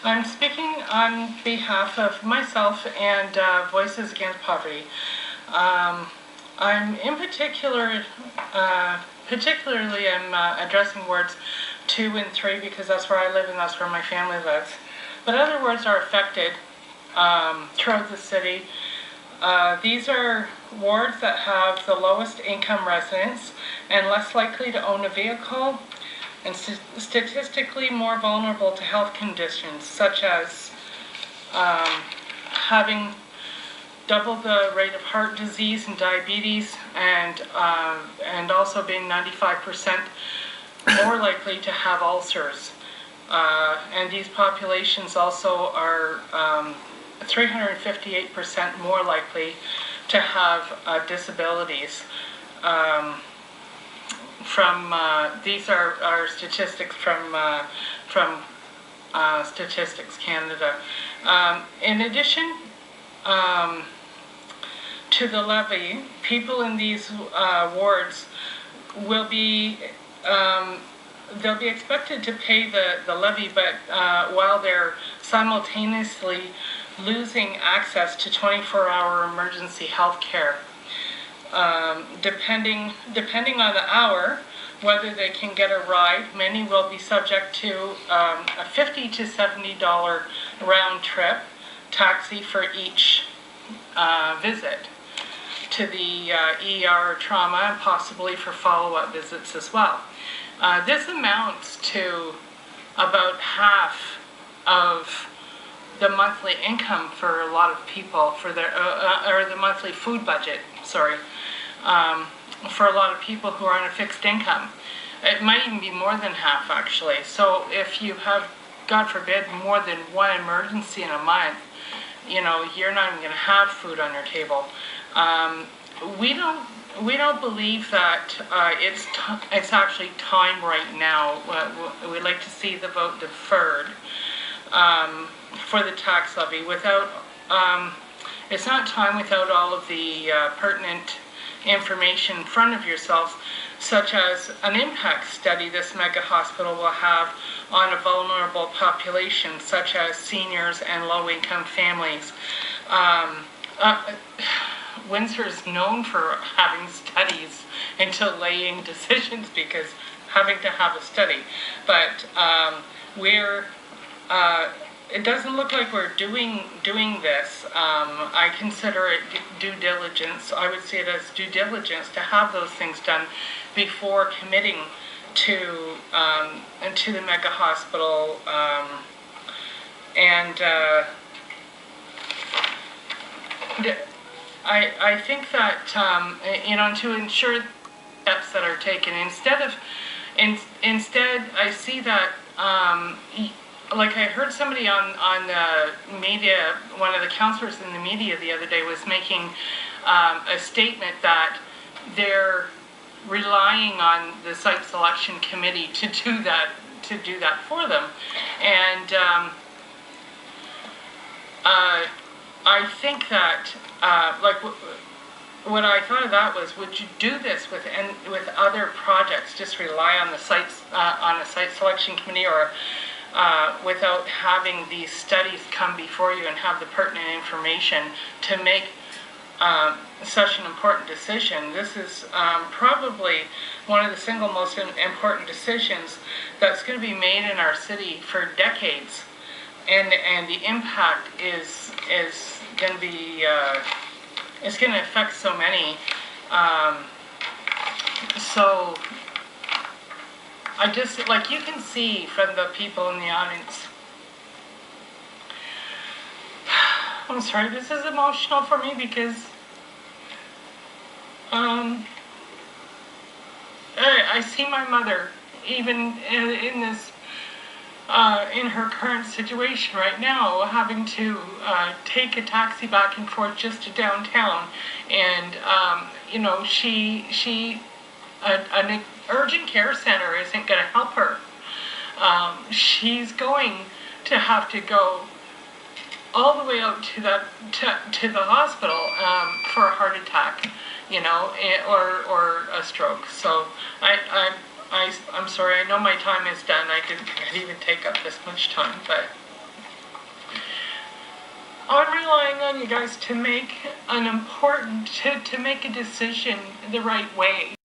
I'm speaking on behalf of myself and Voices Against Poverty. I'm in particularly I'm addressing wards 2 and 3 because that's where I live and that's where my family lives. But other wards are affected throughout the city. These are wards that have the lowest income residents and less likely to own a vehicle, and statistically more vulnerable to health conditions such as having double the rate of heart disease and diabetes, and also being 95% more likely to have ulcers. And these populations also are 358% more likely to have disabilities. These are statistics from Statistics Canada. In addition to the levy, people in these wards will be they'll be expected to pay the levy, but while they're simultaneously losing access to 24-hour emergency health care. Depending on the hour, whether they can get a ride, many will be subject to a $50 to $70 round trip taxi for each visit to the ER or trauma, and possibly for follow-up visits as well. This amounts to about half of the monthly income for a lot of people, for their or the monthly food budget, sorry, for a lot of people who are on a fixed income. It might even be more than half, actually. So if you have, God forbid, more than one emergency in a month, you know, you're not even going to have food on your table. We don't believe that it's actually time right now. We'd like to see the vote deferred for the tax levy. Without, it's not time without all of the pertinent information in front of yourselves, such as an impact study this mega hospital will have on a vulnerable population, such as seniors and low-income families. Windsor is known for having studies and delaying decisions because having to have a study. But it doesn't look like we're doing this. I consider it due diligence. I would see it as due diligence to have those things done before committing to the mega hospital. I think that to ensure steps that are taken, instead I see that like I heard somebody on the media, one of the counselors in the media the other day was making a statement that they're relying on the site selection committee to do that for them, and I think that what I thought of that was, would you do this with other projects? Just rely on the sites on a site selection committee, or without having these studies come before you and have the pertinent information to make such an important decision. This is probably one of the single most important decisions that's going to be made in our city for decades, and the impact is going to be it's going to affect so many. So I just, like you can see from the people in the audience, I'm sorry, this is emotional for me because I see my mother even in this in her current situation right now, having to take a taxi back and forth just to downtown, and an urgent care center isn't going to help her. She's going to have to go all the way out to the hospital for a heart attack, or a stroke. So I'm sorry. I know my time is done. I could even take up this much time, but I'm relying on you guys to make to make a decision the right way.